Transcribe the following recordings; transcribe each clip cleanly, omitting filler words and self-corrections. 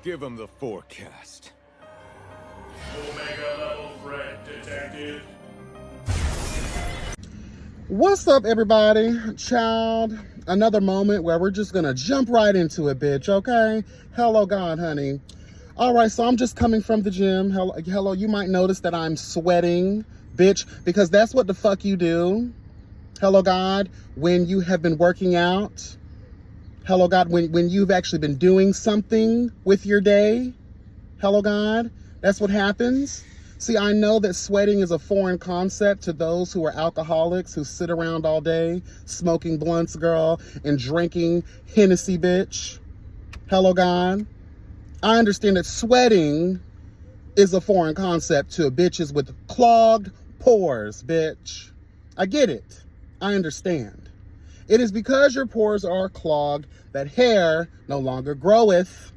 Give him the forecast. Omega level threat detected. What's up, everybody? Child, another moment where we're just gonna jump right into it, bitch, okay? Hello, God, honey. All right, so I'm just coming from the gym. Hello, you might notice that I'm sweating, bitch, because that's what the fuck you do. Hello, God, when you have been working out. Hello, God, when you've actually been doing something with your day. Hello, God, that's what happens. See, I know that sweating is a foreign concept to those who are alcoholics, who sit around all day smoking blunts, girl, and drinking Hennessy, bitch. Hello, God. I understand that sweating is a foreign concept to bitches with clogged pores, bitch. I get it. I understand. It is because your pores are clogged that hair no longer groweth.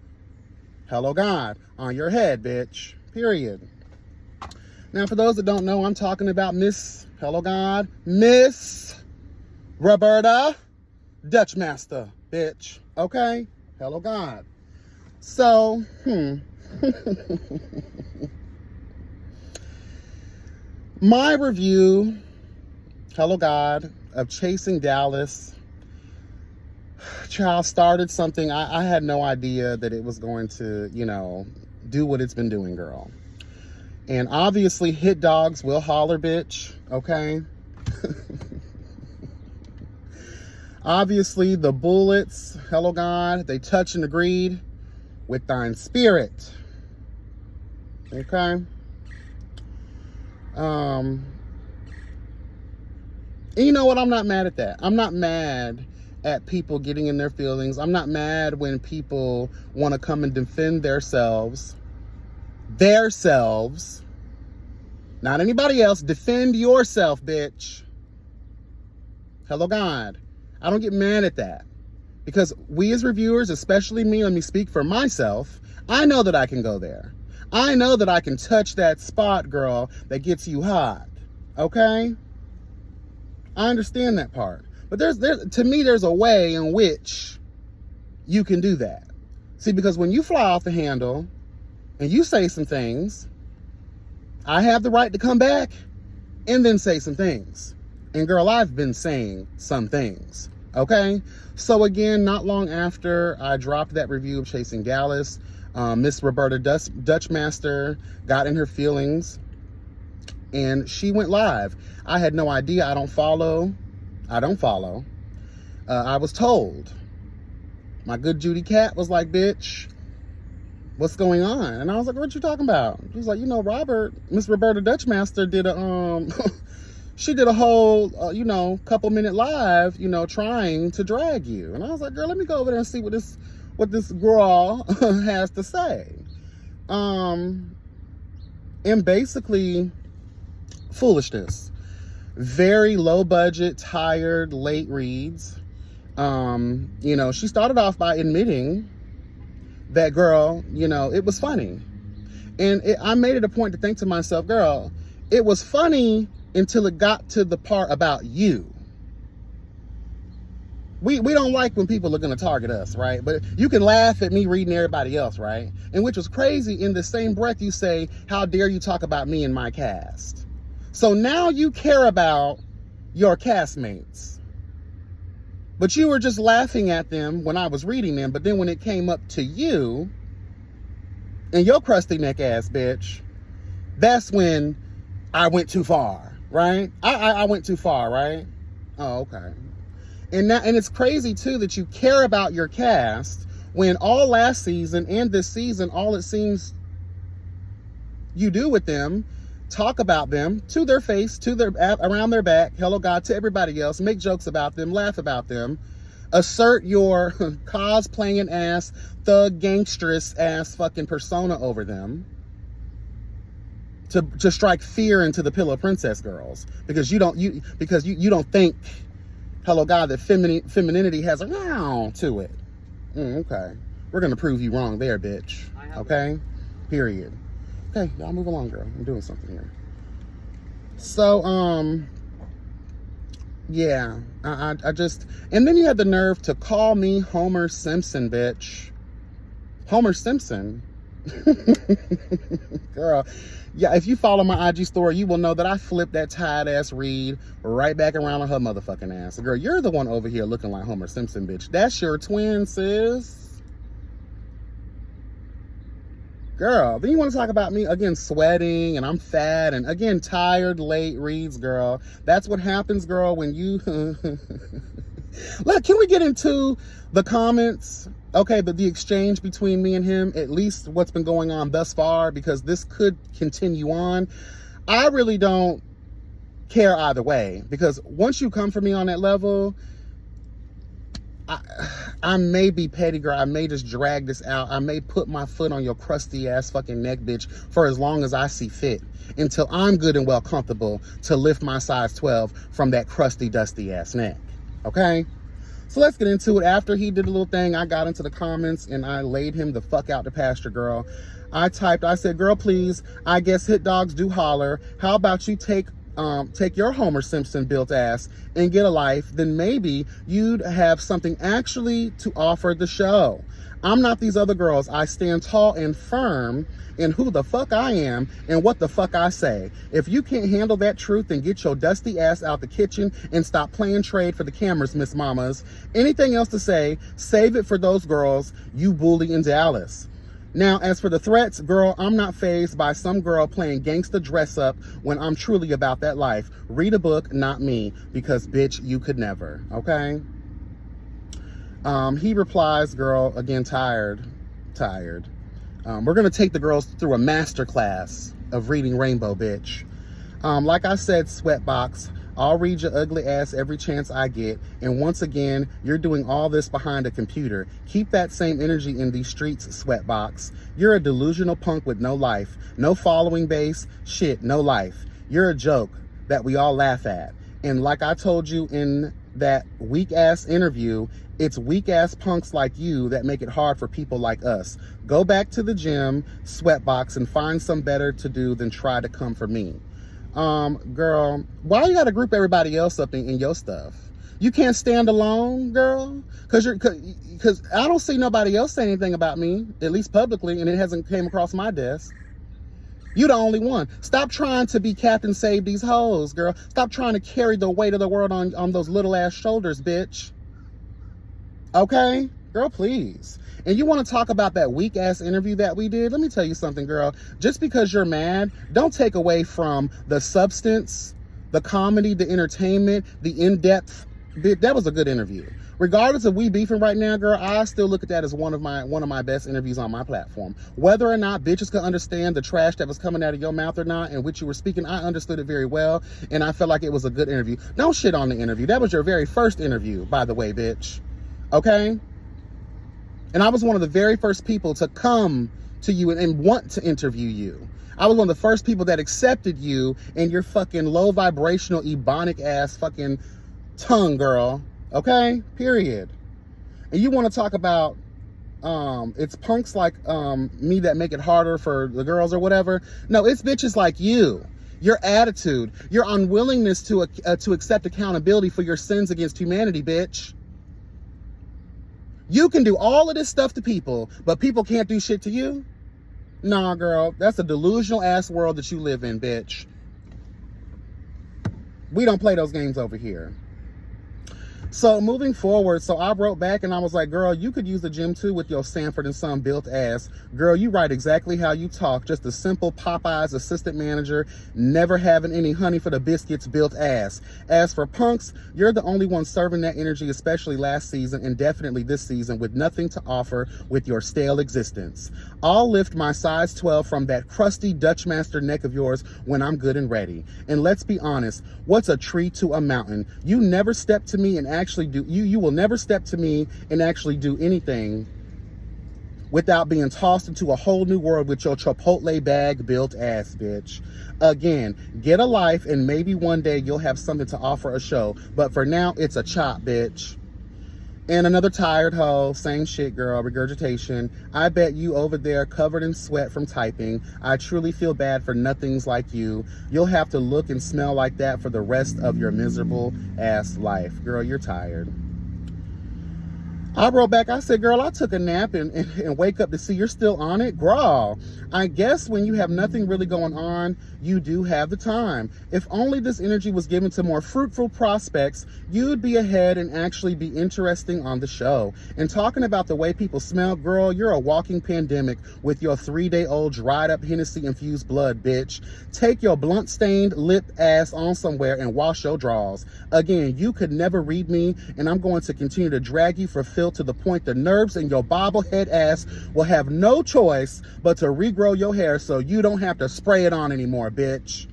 Hello, God, on your head, bitch. Period. Now, for those that don't know, I'm talking about Miss Roberta, Dutch Master, bitch. Okay? Hello, God. So, my review, hello, God, of Chasing Dallas, child, started something. I had no idea that it was going to, do what it's been doing, girl. And obviously, hit dogs will holler, bitch, okay? Obviously, the bullets, hello, God, they touch and agreed with thine spirit, okay? And you know what? I'm not mad at that. I'm not mad at people getting in their feelings. I'm not mad when people want to come and defend themselves, not anybody else. Defend yourself, bitch. Hello, God. I don't get mad at that. Because we as reviewers, especially me, let me speak for myself, I know that I can go there. I know that I can touch that spot, girl, that gets you hot. Okay? I understand that part. But to me, there's a way in which you can do that. See, because when you fly off the handle and you say some things, I have the right to come back and then say some things. And girl, I've been saying some things. Okay? So again, not long after I dropped that review of Chasing Dallas, Miss Roberta Dutch Master got in her feelings and she went live. I had no idea. I don't follow. I was told. My good Judy Cat was like, bitch, what's going on? And I was like, what you talking about? She was like, Miss Roberta Dutch Master did she did a whole, couple minute live, trying to drag you. And I was like, girl, let me go over there and see what this girl has to say. And basically, foolishness. Very low budget, tired, late reads. She started off by admitting that, girl, it was funny. And I made it a point to think to myself, girl, it was funny until it got to the part about you. We don't like when people are going to target us, right? But you can laugh at me reading everybody else, right? And which was crazy, in the same breath you say, how dare you talk about me and my cast? So now you care about your castmates. But you were just laughing at them when I was reading them. But then when it came up to you and your crusty neck ass bitch, that's when I went too far, right? I went too far, right? Oh, okay. And it's crazy too that you care about your cast when all last season and this season, all it seems you do with them, talk about them to their face, around their back, hello God, to everybody else, make jokes about them, laugh about them, assert your cosplaying ass, thug gangsterous ass fucking persona over them, to strike fear into the Pillow Princess girls, because you don't think, hello God, that femininity has a wow to it. Okay, we're gonna prove you wrong there, bitch. Okay, period. Okay, y'all move along, girl. I'm doing something here. So, yeah, I just, and then you had the nerve to call me Homer Simpson, bitch. Homer Simpson. Girl, yeah, if you follow my IG story, you will know that I flipped that tired ass read right back around on her motherfucking ass. Girl, you're the one over here looking like Homer Simpson, bitch. That's your twin, sis. Girl, then you want to talk about me again sweating and I'm fat and again tired late reads, girl. That's what happens, girl, when you look, can we get into the comments? Okay, but the exchange between me and him, at least what's been going on thus far, because this could continue on. I really don't care either way, because once you come for me on that level, I may be petty, girl. I may just drag this out. I may put my foot on your crusty ass fucking neck, bitch, for as long as I see fit, until I'm good and well comfortable to lift my size 12 from that crusty, dusty ass neck. Okay? So let's get into it. After he did a little thing, I got into the comments and I laid him the fuck out to pasture, girl. I said, girl, please, I guess hit dogs do holler. How about you take your Homer Simpson built ass and get a life? Then maybe you'd have something actually to offer the show. I'm not these other girls. I stand tall and firm in who the fuck I am and what the fuck I say. If you can't handle that truth, then get your dusty ass out the kitchen and stop playing trade for the cameras, Miss Mamas. Anything else to say, save it for those girls you bully in Dallas. Now, as for the threats, girl, I'm not fazed by some girl playing gangsta dress up when I'm truly about that life. Read a book, not me, because bitch, you could never, okay? He replies, girl, again, tired. We're gonna take the girls through a master class of reading Rainbow, bitch. Like I said, Sweatbox, I'll read your ugly ass every chance I get. And once again, you're doing all this behind a computer. Keep that same energy in these streets, Sweatbox. You're a delusional punk with no life. No following base. Shit, no life. You're a joke that we all laugh at. And like I told you in that weak-ass interview, it's weak-ass punks like you that make it hard for people like us. Go back to the gym, Sweatbox, and find some better to do than try to come for me. Girl, why you gotta group everybody else up in your stuff? You can't stand alone, girl? Cause I don't see nobody else say anything about me, at least publicly, and it hasn't came across my desk. You the only one. Stop trying to be Captain Save These Hoes, girl. Stop trying to carry the weight of the world on those little ass shoulders, bitch. Okay? Girl, please. And you want to talk about that weak ass interview that we did? Let me tell you something, girl. Just because you're mad, don't take away from the substance, the comedy, the entertainment, the in-depth bit. That was a good interview. Regardless of we beefing right now, girl, I still look at that as one of my best interviews on my platform. Whether or not bitches could understand the trash that was coming out of your mouth or not, and which you were speaking, I understood it very well, and I felt like it was a good interview. Don't shit on the interview. That was your very first interview, by the way, bitch. Okay? And I was one of the very first people to come to you and want to interview you. I was one of the first people that accepted you and your fucking low vibrational, ebonic ass fucking tongue, girl. Okay? Period. And you want to talk about it's punks like me that make it harder for the girls or whatever. No, it's bitches like you. Your attitude, your unwillingness to accept accountability for your sins against humanity, bitch. You can do all of this stuff to people, but people can't do shit to you? Nah, girl, that's a delusional ass world that you live in, bitch. We don't play those games over here. So moving forward, so I wrote back and I was like, girl, you could use the gym too with your Sanford and Son built ass. Girl, you write exactly how you talk. Just a simple Popeye's assistant manager, never having any honey for the biscuits built ass. As for punks, you're the only one serving that energy, especially last season and definitely this season, with nothing to offer with your stale existence. I'll lift my size 12 from that crusty Dutchmaster neck of yours when I'm good and ready. And let's be honest, what's a tree to a mountain? You never step to me and actually do, you will never step to me and actually do anything without being tossed into a whole new world with your Chipotle bag built ass, bitch. Again, get a life and maybe one day you'll have something to offer a show. But for now, it's a chop, bitch. And another tired hoe, same shit, girl, regurgitation. I bet you over there covered in sweat from typing. I truly feel bad for nothings like you. You'll have to look and smell like that for the rest of your miserable ass life. Girl, you're tired. I wrote back, I said, girl, I took a nap and wake up to see you're still on it. Girl, I guess when you have nothing really going on, you do have the time. If only this energy was given to more fruitful prospects, you'd be ahead and actually be interesting on the show. And talking about the way people smell, girl, you're a walking pandemic with your 3-day-old dried up Hennessy-infused blood, bitch. Take your blunt-stained lip ass on somewhere and wash your drawers. Again, you could never read me, and I'm going to continue to drag you for filth to the point the nerves in your bobblehead ass will have no choice but to regrow your hair so you don't have to spray it on anymore, bitch.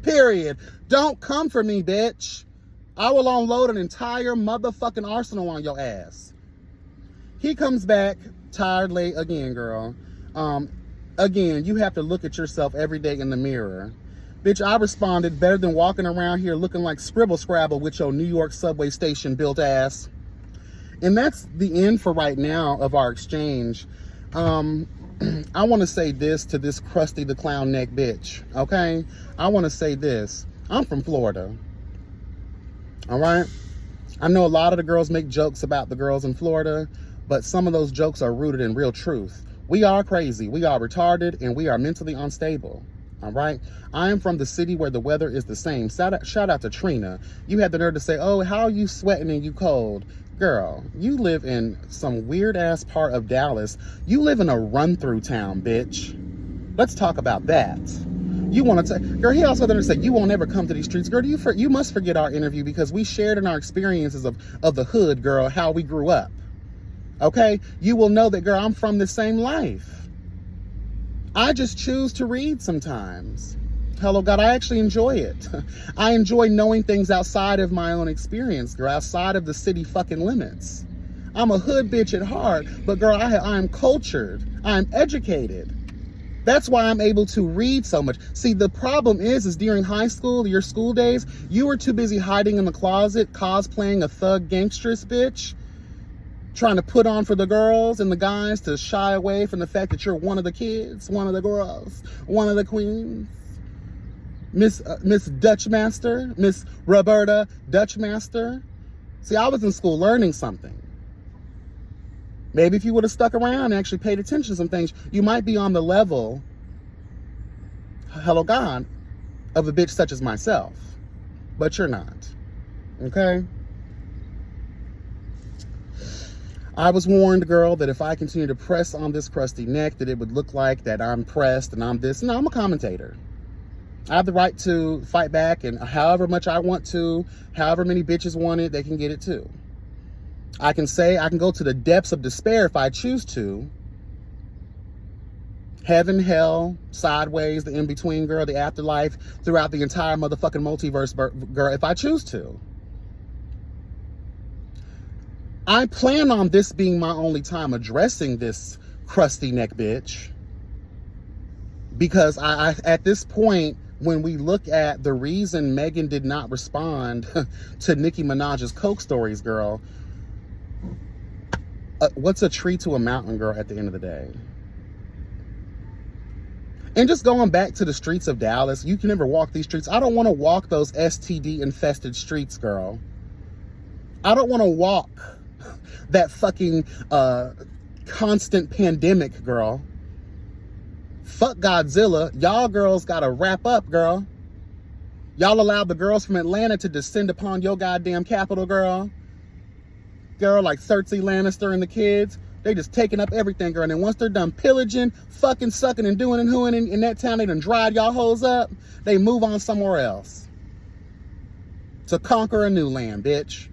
Period. Don't come for me, bitch. I will unload an entire motherfucking arsenal on your ass. He comes back tired, late again, girl. Again, you have to look at yourself every day in the mirror. Bitch, I responded, better than walking around here looking like Scribble Scrabble with your New York subway station built ass. And that's the end for right now of our exchange. I want to say this to this Krusty the Clown neck bitch, okay? I want to say this. I'm from Florida, all right? I know a lot of the girls make jokes about the girls in Florida, but some of those jokes are rooted in real truth. We are crazy, we are retarded, and we are mentally unstable. All right. I am from the city where the weather is the same. Shout out to Trina. You had the nerve to say, oh, how are you sweating and you cold? Girl, you live in some weird ass part of Dallas. You live in a run through town, bitch. Let's talk about that. You want to girl, he also then said, you won't ever come to these streets. Girl, you must forget our interview because we shared in our experiences of the hood, girl, how we grew up. Okay. You will know that, girl, I'm from the same life. I just choose to read sometimes. Hello, God, I actually enjoy it. I enjoy knowing things outside of my own experience, girl, outside of the city fucking limits. I'm a hood bitch at heart, but girl, I'm cultured. I'm educated. That's why I'm able to read so much. See, the problem is during high school, your school days, you were too busy hiding in the closet, cosplaying a thug gangstress bitch, trying to put on for the girls and the guys to shy away from the fact that you're one of the kids, one of the girls, one of the queens. Miss Dutchmaster, Miss Roberta Dutchmaster. See, I was in school learning something. Maybe if you would have stuck around and actually paid attention to some things, you might be on the level, hello God, of a bitch such as myself. But you're not. Okay? I was warned, girl, that if I continue to press on this crusty neck, that it would look like that I'm pressed and I'm this. No, I'm a commentator. I have the right to fight back, and however much I want to, however many bitches want it, they can get it too. I can go to the depths of despair if I choose to. Heaven, hell, sideways, the in-between, girl, the afterlife, throughout the entire motherfucking multiverse, girl, if I choose to. I plan on this being my only time addressing this crusty neck bitch. Because I at this point, when we look at the reason Megan did not respond to Nicki Minaj's Coke stories, girl, what's a tree to a mountain, girl, at the end of the day? And just going back to the streets of Dallas, you can never walk these streets. I don't want to walk those STD-infested streets, girl. I don't want to walk that fucking constant pandemic, girl. Fuck Godzilla. Y'all girls gotta wrap up, girl. Y'all allowed the girls from Atlanta to descend upon your goddamn capital, girl. Girl, like Cersei Lannister and the kids. They just taking up everything, girl. And then once they're done pillaging, fucking, sucking, and doing and hooing in that town, they done dried y'all hoes up. They move on somewhere else. To conquer a new land, bitch.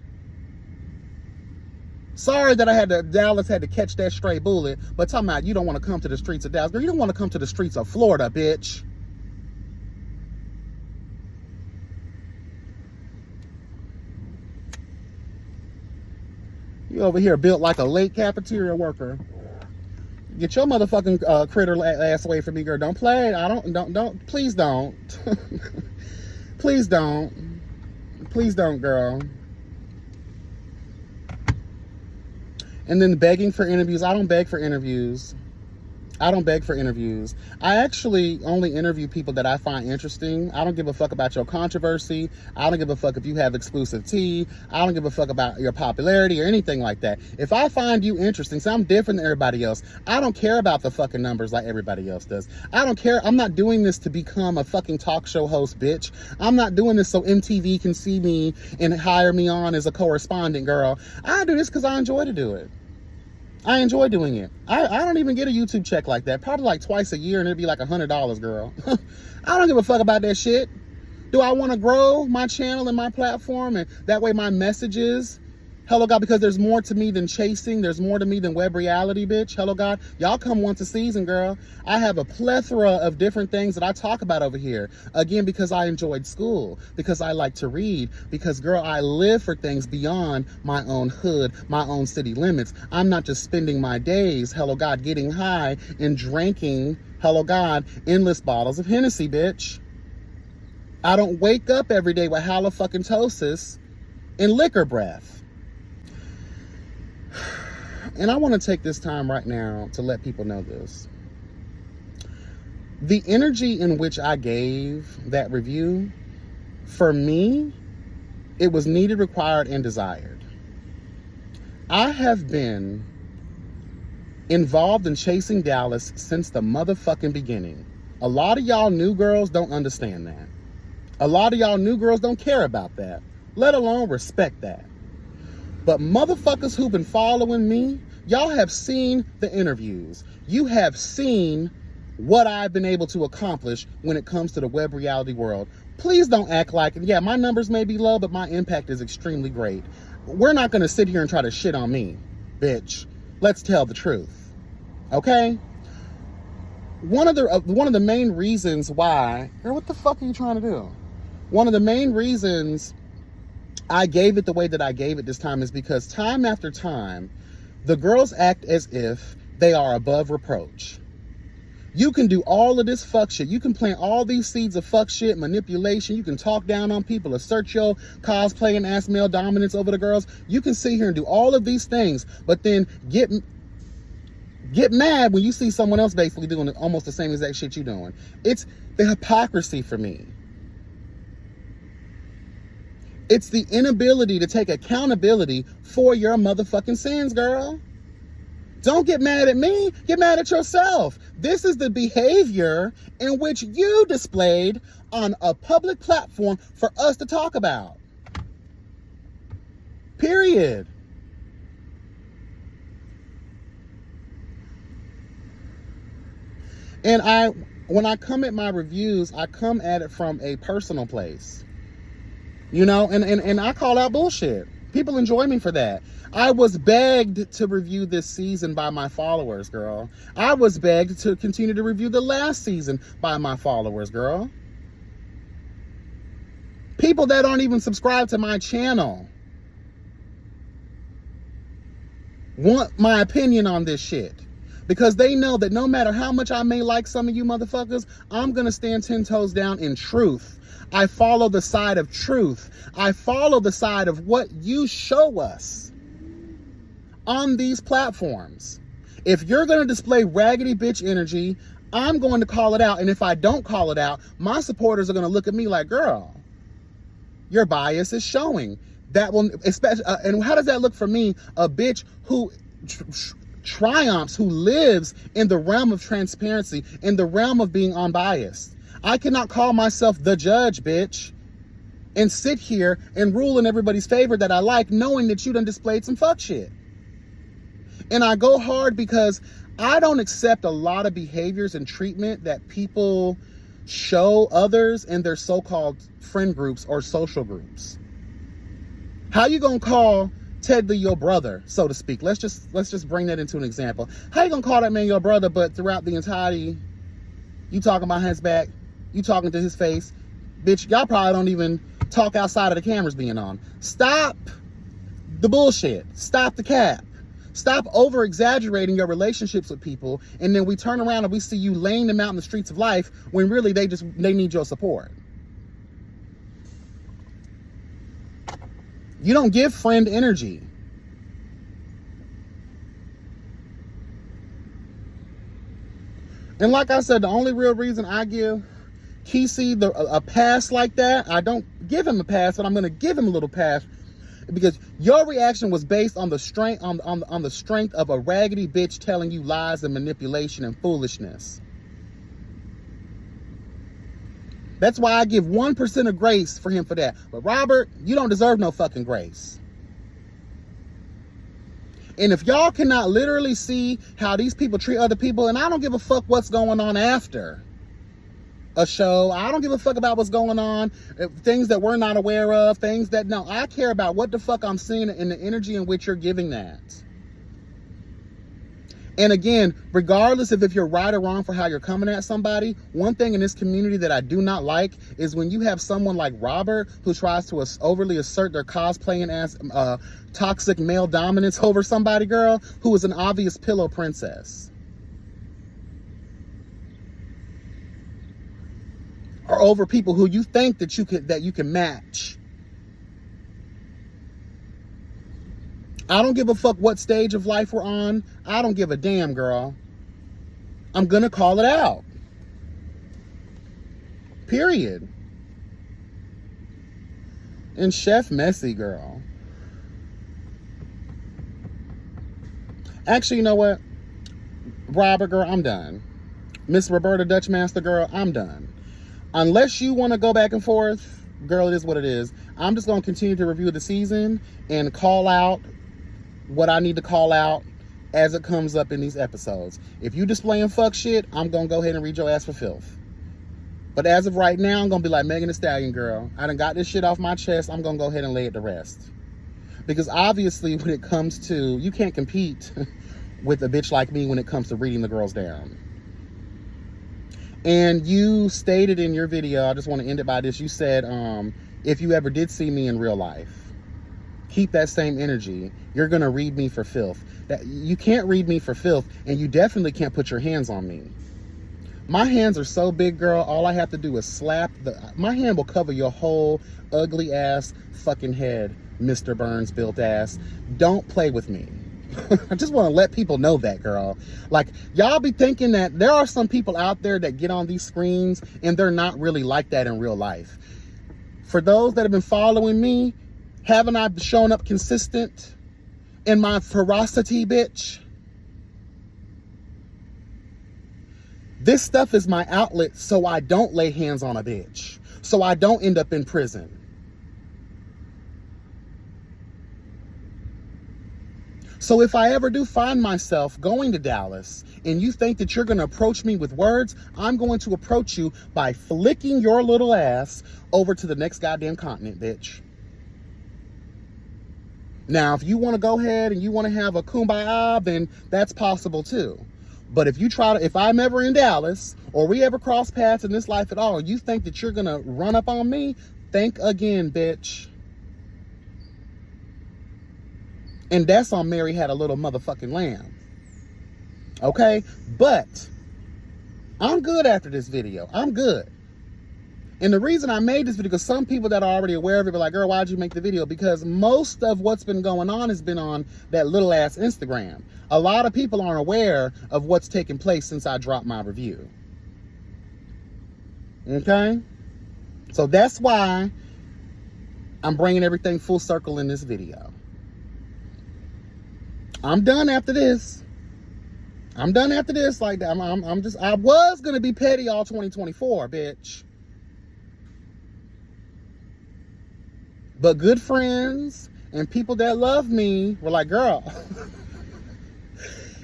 Sorry that Dallas had to catch that stray bullet, but talking about you don't want to come to the streets of Dallas. Girl, you don't want to come to the streets of Florida, bitch. You over here built like a late cafeteria worker. Get your motherfucking critter ass away from me, girl. Don't play. Don't, please don't. Please don't. Please don't, girl. And then begging for interviews. I don't beg for interviews. I don't beg for interviews. I actually only interview people that I find interesting. I don't give a fuck about your controversy. I don't give a fuck if you have exclusive tea. I don't give a fuck about your popularity or anything like that. If I find you interesting, so I'm different than everybody else. I don't care about the fucking numbers like everybody else does. I don't care. I'm not doing this to become a fucking talk show host, bitch. I'm not doing this so MTV can see me and hire me on as a correspondent, girl. I do this because I enjoy to do it. I enjoy doing it. I don't even get a YouTube check like that. Probably like twice a year, and it'd be like $100, girl. I don't give a fuck about that shit. Do I want to grow my channel and my platform, and that way my messages? Hello, God, because there's more to me than chasing. There's more to me than web reality, bitch. Hello, God. Y'all come once a season, girl. I have a plethora of different things that I talk about over here. Again, because I enjoyed school, because I like to read, because, girl, I live for things beyond my own hood, my own city limits. I'm not just spending my days, hello, God, getting high and drinking, hello, God, endless bottles of Hennessy, bitch. I don't wake up every day with halitosis and liquor breath. And I want to take this time right now to let people know this. The energy in which I gave that review, for me, it was needed, required, and desired. I have been involved in chasing Dallas since the motherfucking beginning. A lot of y'all new girls don't understand that. A lot of y'all new girls don't care about that, let alone respect that. But motherfuckers who've been following me, y'all have seen the interviews. You have seen what I've been able to accomplish when it comes to the web reality world. Please don't act like, yeah, my numbers may be low, but my impact is extremely great. We're not going to sit here and try to shit on me, bitch. Let's tell the truth, okay? One of the main reasons why, girl, what the fuck are you trying to do? One of the main reasons I gave it the way that I gave it this time is because time after time, the girls act as if they are above reproach. You can do all of this fuck shit. You can plant all these seeds of fuck shit, manipulation. You can talk down on people, assert your cosplay and ass male dominance over the girls. You can sit here and do all of these things, but then get mad when you see someone else basically doing almost the same exact shit you're doing. It's the hypocrisy for me. It's the inability to take accountability for your motherfucking sins, girl. Don't get mad at me. Get mad at yourself. This is the behavior in which you displayed on a public platform for us to talk about. Period. And when I come at my reviews, I come at it from a personal place. You know, and I call out bullshit. People enjoy me for that. I was begged to review this season by my followers, girl. I was begged to continue to review the last season by my followers, girl. People that aren't even subscribed to my channel want my opinion on this shit. Because they know that no matter how much I may like some of you motherfuckers, I'm going to stand 10 toes down in truth. I follow the side of truth. I follow the side of what you show us on these platforms. If you're going to display raggedy bitch energy, I'm going to call it out. And if I don't call it out, my supporters are going to look at me like, girl, your bias is showing. That will, especially, and how does that look for me? A bitch who triumphs, who lives in the realm of transparency, in the realm of being unbiased. I cannot call myself the judge, bitch, and sit here and rule in everybody's favor that I like, knowing that you done displayed some fuck shit. And I go hard because I don't accept a lot of behaviors and treatment that people show others in their so-called friend groups or social groups. How you gonna call Ted Lee your brother, so to speak? Let's just bring that into an example. How you gonna call that man your brother, but throughout the entirety, you talking about his back, you talking to his face? Bitch, y'all probably don't even talk outside of the cameras being on. Stop the bullshit. Stop the cap. Stop over-exaggerating your relationships with people, and then we turn around and we see you laying them out in the streets of life when really they need your support. You don't give friend energy. And like I said, the only real reason I give Kesey a pass like that, I don't give him a pass, but I'm going to give him a little pass, because your reaction was based on the strength on the strength of a raggedy bitch telling you lies and manipulation and foolishness. That's why I give 1% of grace for him for that. But Robert, you don't deserve no fucking grace. And if y'all cannot literally see how these people treat other people, and I don't give a fuck what's going on after a show, I don't give a fuck about what's going on, things that we're not aware of, things that, no, I care about what the fuck I'm seeing and the energy in which you're giving that. And again, regardless of if you're right or wrong for how you're coming at somebody, one thing in this community that I do not like is when you have someone like Robert who tries to overly assert their cosplaying as toxic male dominance over somebody, girl, who is an obvious pillow princess. Or over people who you think that you can match. I don't give a fuck what stage of life we're on. I don't give a damn, girl. I'm gonna call it out. Period. And Chef Messy, girl. Actually, you know what? Robert, girl, I'm done. Miss Roberta, Dutch Master, girl, I'm done. Unless you want to go back and forth, girl, it is what it is. I'm just going to continue to review the season and call out what I need to call out as it comes up in these episodes. If you displaying fuck shit, I'm going to go ahead and read your ass for filth. But as of right now, I'm going to be like Megan Thee Stallion, girl. I done got this shit off my chest. I'm going to go ahead and lay it to rest. Because obviously when it comes to, you can't compete with a bitch like me when it comes to reading the girls down. And you stated in your video, I just want to end it by this, you said, if you ever did see me in real life, keep that same energy. You're going to read me for filth. You can't read me for filth, and you definitely can't put your hands on me. My hands are so big, girl, all I have to do is slap my hand will cover your whole ugly ass fucking head, Mr. Burns built ass. Don't play with me. I just want to let people know that, girl. Like, y'all be thinking that there are some people out there that get on these screens and they're not really like that in real life. For those that have been following me, haven't I shown up consistent in my ferocity, bitch? This stuff is my outlet so I don't lay hands on a bitch. So I don't end up in prison. So if I ever do find myself going to Dallas and you think that you're going to approach me with words, I'm going to approach you by flicking your little ass over to the next goddamn continent, bitch. Now, if you want to go ahead and you want to have a kumbaya, then that's possible too. But if I'm ever in Dallas or we ever cross paths in this life at all, you think that you're going to run up on me, think again, bitch. And that's on Mary Had a Little Motherfucking Lamb. Okay? But I'm good after this video. I'm good. And the reason I made this video, because some people that are already aware of it are like, girl, why'd you make the video? Because most of what's been going on has been on that little ass Instagram. A lot of people aren't aware of what's taken place since I dropped my review. Okay? So that's why I'm bringing everything full circle in this video. I'm done after this. I'm done after this. Like, I was going to be petty all 2024, bitch. But good friends and people that love me were like, girl,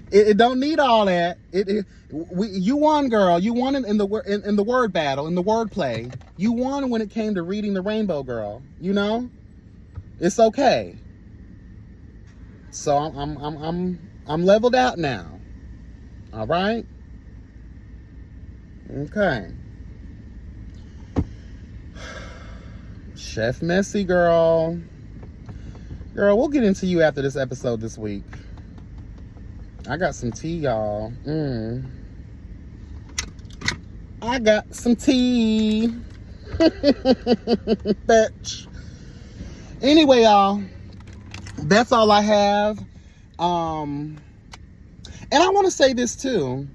it don't need all that. You won, girl. You won in the word battle, in the word play. You won when it came to reading the rainbow, girl. You know? It's okay. So I'm leveled out now. All right? Okay. Chef Messy, girl. Girl, we'll get into you after this episode this week. I got some tea, y'all. I got some tea. Bitch. Anyway, y'all. That's all I have. And I want to say this too.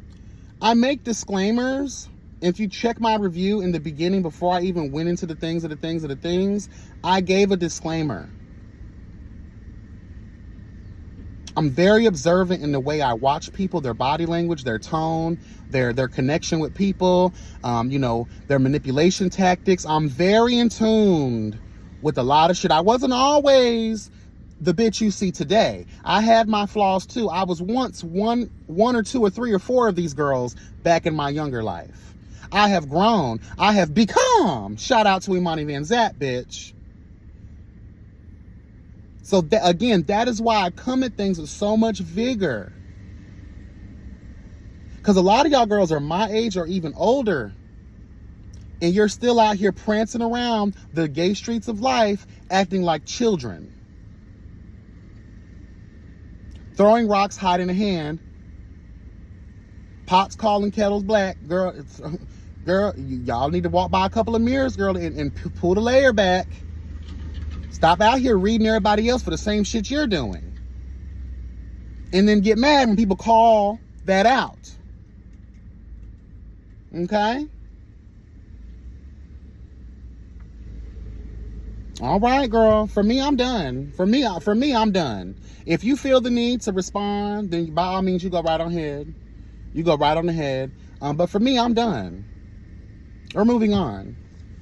I make disclaimers. If you check my review in the beginning, before I even went into the things, I gave a disclaimer. I'm very observant in the way I watch people, their body language, their tone, their connection with people, their manipulation tactics. I'm very in tune with a lot of shit. I wasn't always the bitch you see today. I had my flaws too. I was once one or two or three or four of these girls back in my younger life. I have grown. I have become. Shout out to Imani Van Zat, bitch. So again, that is why I come at things with so much vigor. Because a lot of y'all girls are my age or even older. And you're still out here prancing around the gay streets of life, acting like children. Throwing rocks, hiding a hand. Pots calling kettles black. Girl, y'all need to walk by a couple of mirrors, girl, and pull the layer back. Stop out here reading everybody else for the same shit you're doing. And then get mad when people call that out. Okay? All right, girl. For me, I'm done. For me, I'm done. If you feel the need to respond, then by all means, you go right on ahead. You go right on ahead. But for me, I'm done. We're moving on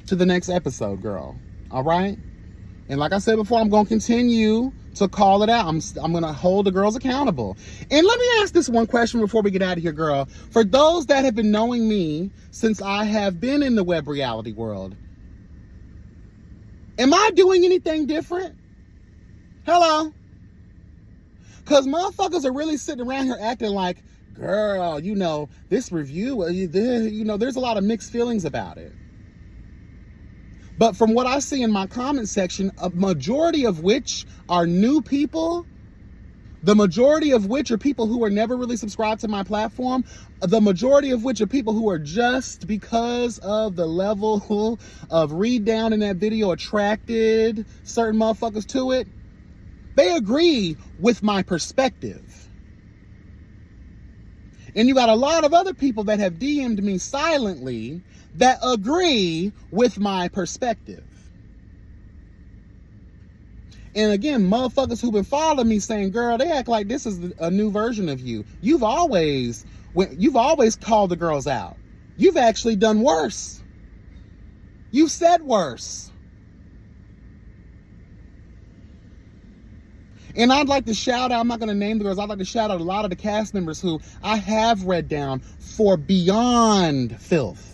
to the next episode, girl. All right? And like I said before, I'm going to continue to call it out. I'm going to hold the girls accountable. And let me ask this one question before we get out of here, girl. For those that have been knowing me since I have been in the web reality world, am I doing anything different? Hello? Because motherfuckers are really sitting around here acting like, girl, this review, there's a lot of mixed feelings about it. But from what I see in my comment section, a majority of which are new people, the majority of which are people who are never really subscribed to my platform, the majority of which are people who are just because of the level of read down in that video attracted certain motherfuckers to it, they agree with my perspective. And you got a lot of other people that have DM'd me silently that agree with my perspective. And again, motherfuckers who've been following me saying, girl, they act like this is a new version of you. You've always called the girls out. You've actually done worse. You've said worse. And I'd like to shout out, I'm not going to name the girls, I'd like to shout out a lot of the cast members who I have read down for beyond filth.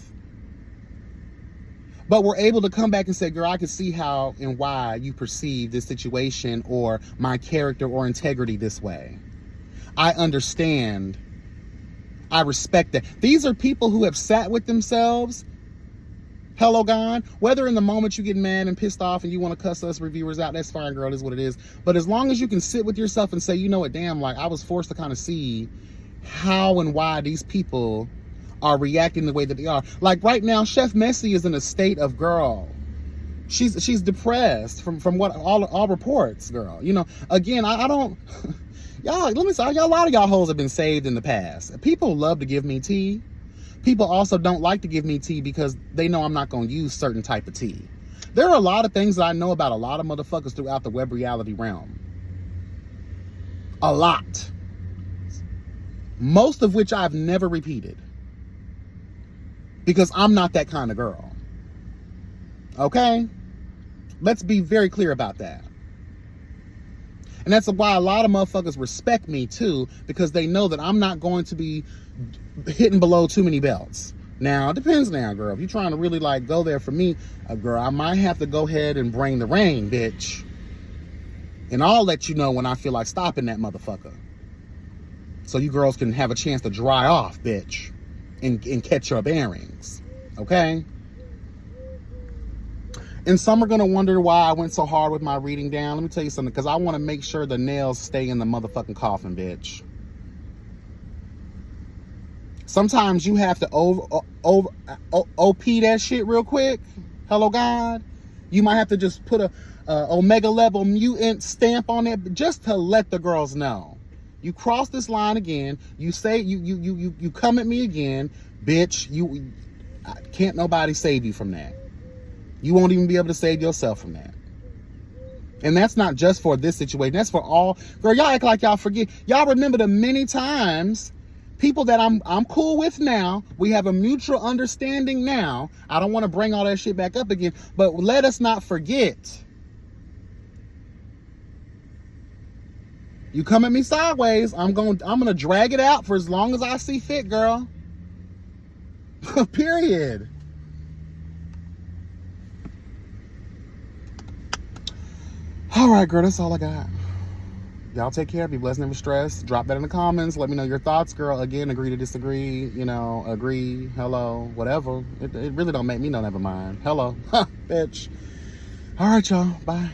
But we're able to come back and say, girl, I can see how and why you perceive this situation or my character or integrity this way. I understand. I respect that. These are people who have sat with themselves. Hello, God. Whether in the moment you get mad and pissed off and you want to cuss us reviewers out, that's fine, girl. It is what it is. But as long as you can sit with yourself and say, you know what, damn, like I was forced to kind of see how and why these people are reacting the way that they are. Like right now, Chef Messi is in a state of, girl, she's depressed from what all reports, girl. Again, I don't, y'all, let me say, a lot of y'all hoes have been saved in the past. People love to give me tea. People also don't like to give me tea because they know I'm not going to use certain type of tea. There are a lot of things that I know about a lot of motherfuckers throughout the web reality realm. A lot. Most of which I've never repeated. Because I'm not that kind of girl. Okay? Let's be very clear about that. And that's why a lot of motherfuckers respect me too, because they know that I'm not going to be hitting below too many belts. Now, it depends now, girl. If you're trying to really like go there for me, girl, I might have to go ahead and bring the rain, bitch. And I'll let you know when I feel like stopping that motherfucker. So you girls can have a chance to dry off, bitch. And catch your bearings, okay? And some are going to wonder why I went so hard with my reading down. Let me tell you something, because I want to make sure the nails stay in the motherfucking coffin, bitch. Sometimes you have to OP that shit real quick. Hello, God. You might have to just put a omega level mutant stamp on it just to let the girls know. You cross this line again. You say you come at me again, bitch. Can't nobody save you from that. You won't even be able to save yourself from that. And that's not just for this situation. That's for all. Girl, y'all act like y'all forget. Y'all remember the many times people that I'm cool with now. We have a mutual understanding now. I don't want to bring all that shit back up again, but let us not forget. You come at me sideways, I'm gonna drag it out for as long as I see fit, girl. Period. All right, girl, that's all I got. Y'all take care. Be blessed, never stressed. Drop that in the comments. Let me know your thoughts, girl. Again, agree to disagree. Agree. Hello, whatever. It really don't make me know. Never mind. Hello, bitch. All right, y'all. Bye.